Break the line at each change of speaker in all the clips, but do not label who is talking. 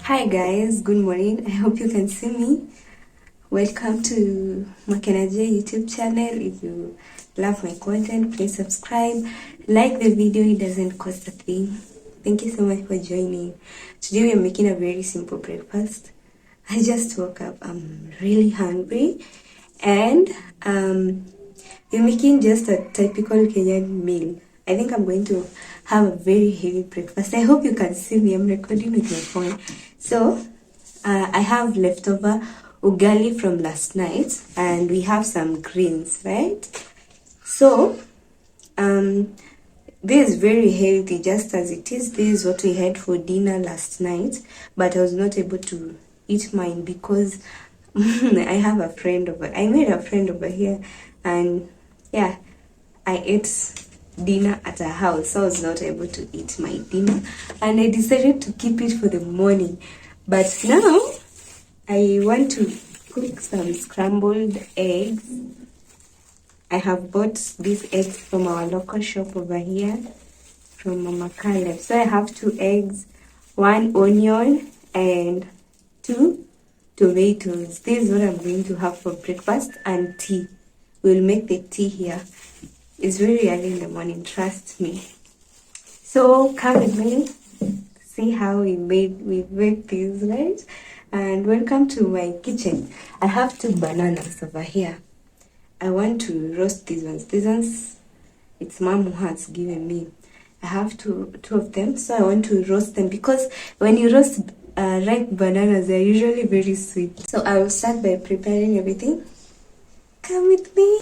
Hi guys, good morning. I hope you can see me. Welcome to Makena J YouTube channel. If you love my content, please subscribe, like the video. It doesn't cost a thing. Thank you so much for joining. Today we are making a very simple breakfast. I just woke up. I'm really hungry, and we're making just a typical Kenyan meal. I think I'm going to have a very heavy breakfast. I hope you can see me. I'm recording with my phone. So, I have leftover ugali from last night, and we have some greens, right? So, this is very healthy, just as it is. This is what we had for dinner last night, but I was not able to eat mine because I have a friend over. I made a friend over here, and yeah, I ate dinner at her house, so I was not able to eat my dinner, and I decided to keep it for the morning. But now I want to cook some scrambled eggs. I have bought these eggs from our local shop over here from Mama Caleb. So I have 2 eggs, 1 onion, and 2 tomatoes. This is what I'm going to have for breakfast, and tea. We'll make the tea here. It's very early in the morning, trust me. So come with me, see how we make these, right? And welcome to my kitchen. I have 2 bananas over here. I want to roast these ones. These ones, it's mom who has given me. I have two of them, so I want to roast them because when you roast ripe bananas, they're usually very sweet. So I will start by preparing everything. Come with me.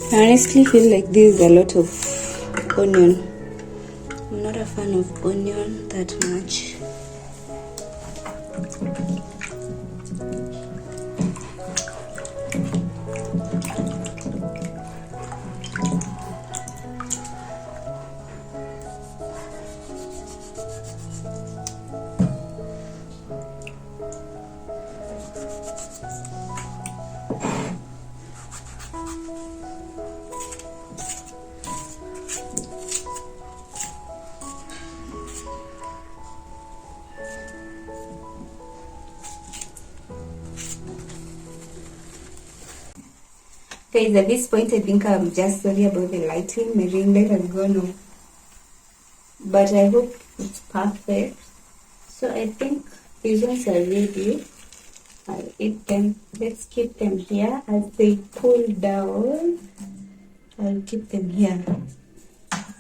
I honestly feel like this is a lot of onion. I'm not a fan of onion that much. Guys, at this point, I think I'm just sorry about the lighting. My ring light has gone off. But I hope it's perfect. So I think these ones are ready. I'll eat them. Let's keep them here as they cool down. I'll keep them here.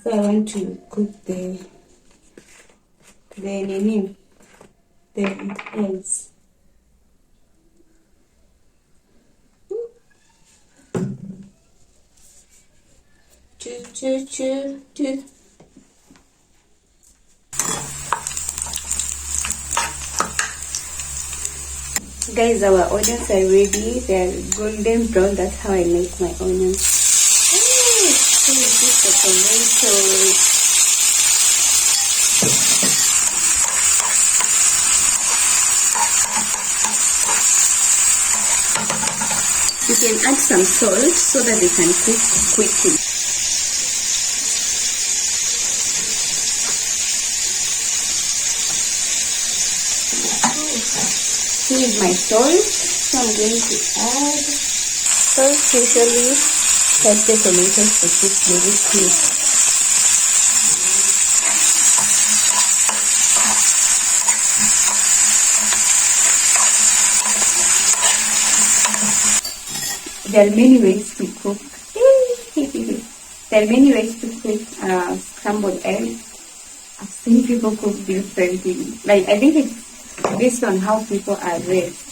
So I want to cook the eggs. Choo. Guys, our onions are ready. They're golden brown. That's how I make my onions. So the tomatoes. You can add some salt so that they can cook quickly. Here is my salt. I'm going to add, first usually cut the tomatoes to keep very crisp. There are many ways to cook. There are many ways to cook scrambled eggs. I've seen people cook differently. Like, I think it's based on how people are raised.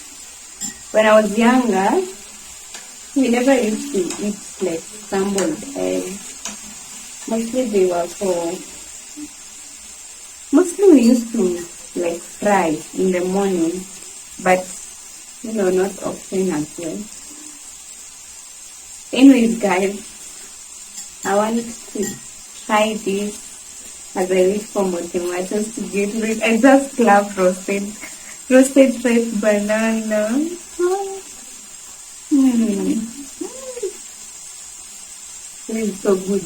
When I was younger, we never used to eat like scrambled eggs. Mostly we used to like fry in the morning, but not often as well. Anyways, guys, I want to try this as I wait for more tomatoes to get ready. I just love roasted fresh banana. This is so good.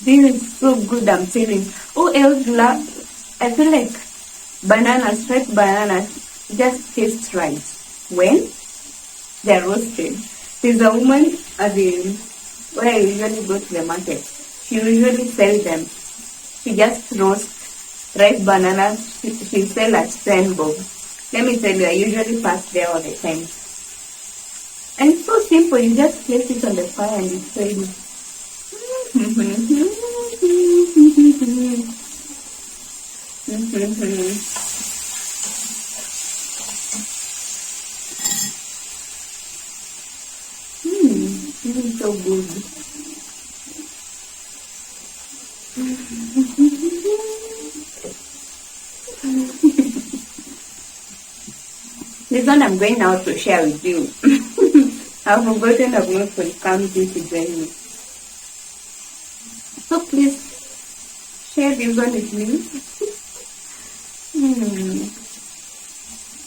This is so good, I'm telling. Who else love? I feel like fresh bananas just taste right when they're roasted. There's a woman at where I usually go to the market. She usually sells them. She just roasts ripe bananas. She sells at 10 bob. Let me tell you, I usually pass there all the time. And it's so simple. You just place it on the fire and it's ready. This is so good. This one I'm going now to share with you. I've forgotten I've not welcomed you to join me. So please share this one with me.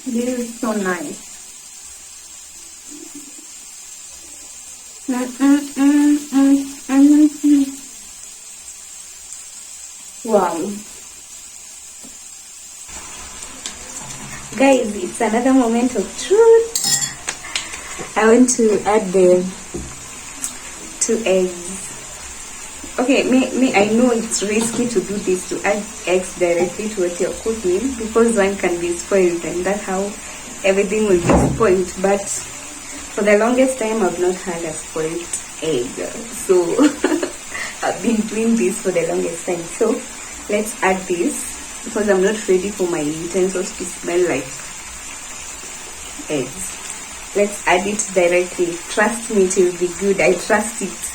This is so nice. Wow. Guys, it's another moment of truth. I want to add the 2 eggs. Okay, me I know it's risky to do this, to add eggs directly to what you're cooking, because one can be spoiled and that's how everything will be spoiled. But for the longest time I've not had a spoiled egg, so I've been doing this for the longest time. So let's add this, because I'm not ready for my utensils to smell like eggs. Let's add it directly. Trust me, it will be good. I trust it.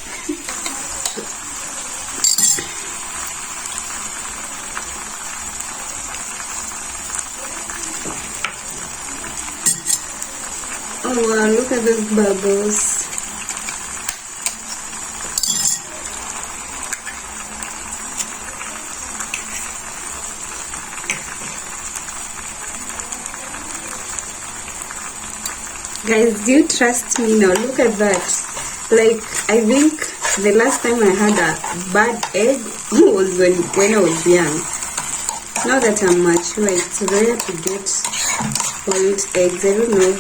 Oh wow, look at those bubbles. Guys, do you trust me now? Look at that. Like, I think the last time I had a bad egg was when I was young. Now that I'm mature, it's rare to get spoiled eggs. I don't know.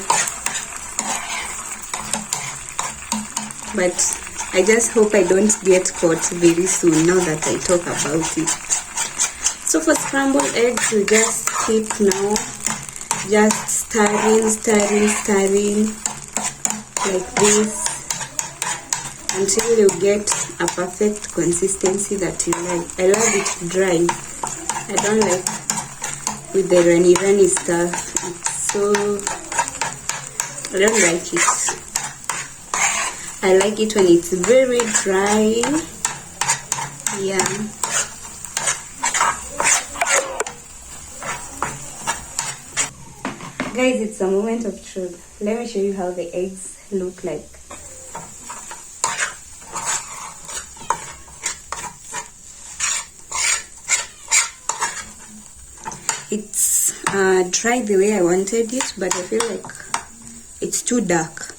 But I just hope I don't get caught very soon now that I talk about it. So for scrambled eggs, we just keep now just stirring like this until you get a perfect consistency that you like. I love it dry. I don't like with the runny stuff. It's so, I don't like it. I like it when it's very dry. Yeah. Guys, it's a moment of truth. Let me show you how the eggs look like. It's dry the way I wanted it, but I feel like it's too dark.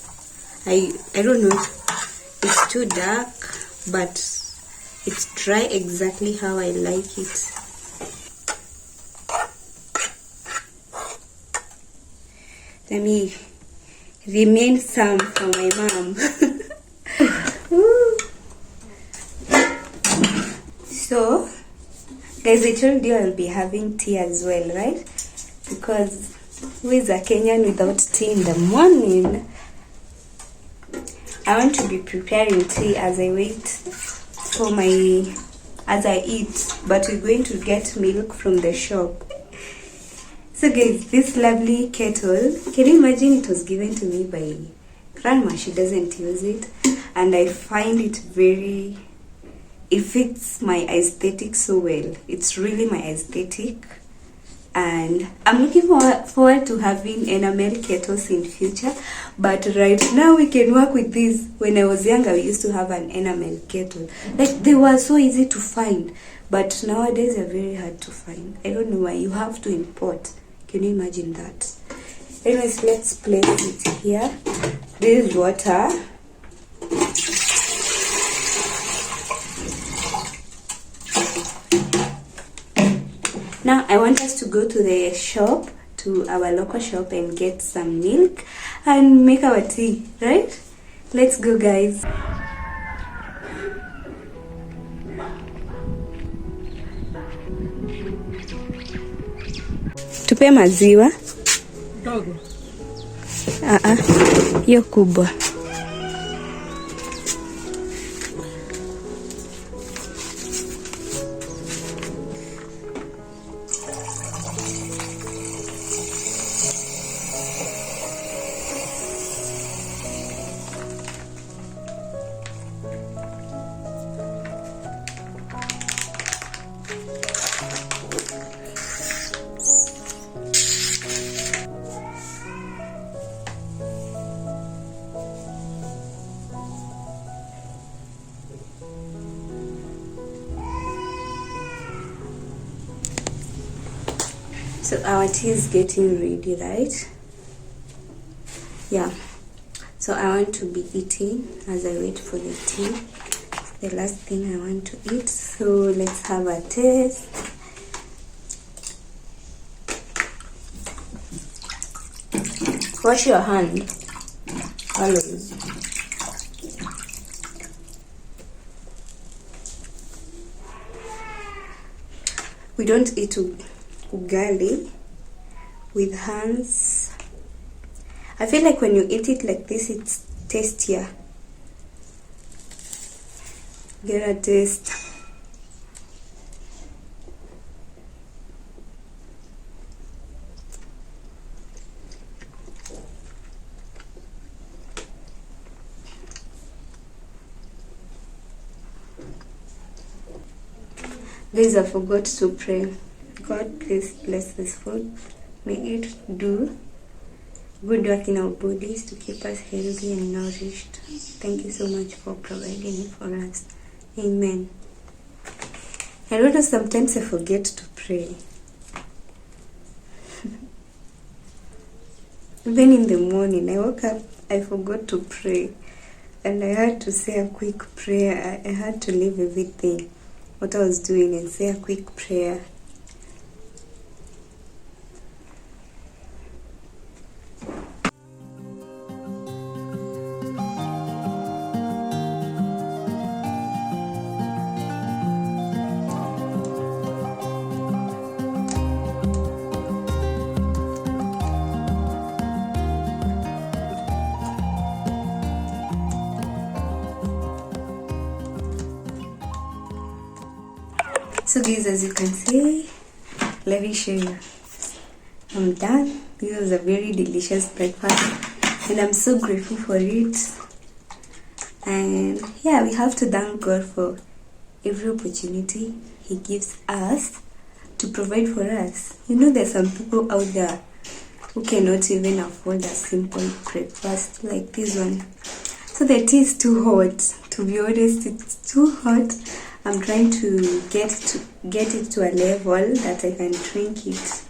I don't know. It's too dark, but it's dry exactly how I like it. Let me remain some for my mom. So, guys, I told you I'll be having tea as well, right? Because who is a Kenyan without tea in the morning? I want to be preparing tea as I wait for as I eat, but we're going to get milk from the shop. So guys, this lovely kettle, can you imagine it was given to me by grandma? She doesn't use it, and I find it it fits my aesthetic so well. It's really my aesthetic, and I'm looking forward to having enamel kettles in future, but right now we can work with this. When I was younger, we used to have an enamel kettle. Like, they were so easy to find, but nowadays they're very hard to find. I don't know why. You have to import. Can you imagine that? Anyways, let's place it here. This is water. Now I want us to go to the shop, to our local shop, and get some milk and make our tea, right? Let's go, guys. Tupe maziwa dogo. Hiyo kubwa. So our tea is getting ready, right? Yeah. So I want to be eating as I wait for the tea. It's the last thing I want to eat. So let's have a taste. Wash your hand always. We don't eat ugali with hands. I feel like when you eat it like this, it's tastier. Get a taste. Guys, I forgot to pray. God, please bless this food. May it do good work in our bodies to keep us healthy and nourished. Thank you so much for providing it for us. Amen. I know that sometimes I forget to pray. Even in the morning, I woke up, I forgot to pray. And I had to say a quick prayer. I had to leave everything, what I was doing, and say a quick prayer. So guys, as you can see, let me show you. I'm done. This was a very delicious breakfast and I'm so grateful for it. And yeah, we have to thank God for every opportunity He gives us to provide for us. You know, there's some people out there who cannot even afford a simple breakfast like this one. So the tea is too hot. To be honest, it's too hot. I'm trying to get it to a level that I can drink it.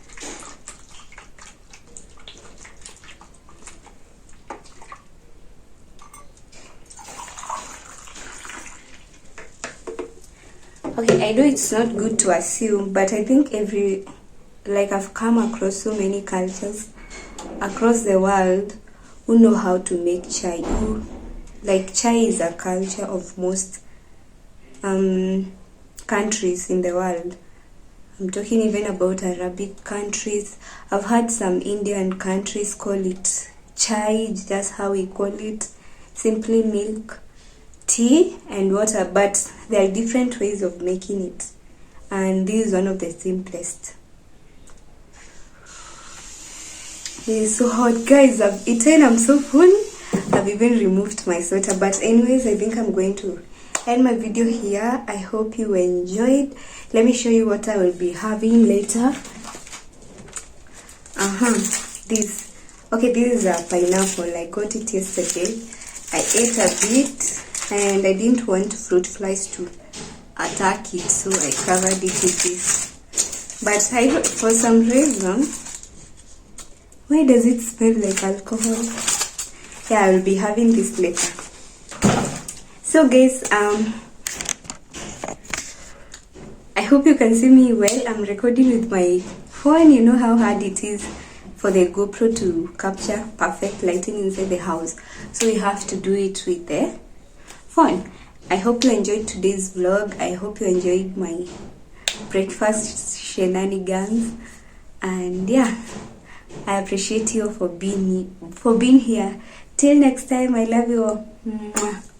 Okay, I know it's not good to assume, but I think I've come across so many cultures across the world who know how to make chai. Like chai is a culture of most countries in the world. I'm talking even about Arabic countries. I've heard some Indian countries call it chai, just how we call it, simply milk, tea and water, but there are different ways of making it, and this is one of the simplest. It is so hot, guys. I've eaten, I'm so full. I've even removed my sweater, but anyways, I think I'm going to end my video here. I hope you enjoyed. Let me show you what I will be having later. This is a pineapple. I got it yesterday. I ate a bit and I didn't want fruit flies to attack it, so I covered it with this. But for some reason, why does it smell like alcohol? Yeah, I will be having this later. So guys, I hope you can see me well. I'm recording with my phone. You know how hard it is for the GoPro to capture perfect lighting inside the house, so we have to do it with the phone. I hope you enjoyed today's vlog. I hope you enjoyed my breakfast shenanigans, and yeah, I appreciate you for being here. Till next time, I love you all. Mwah.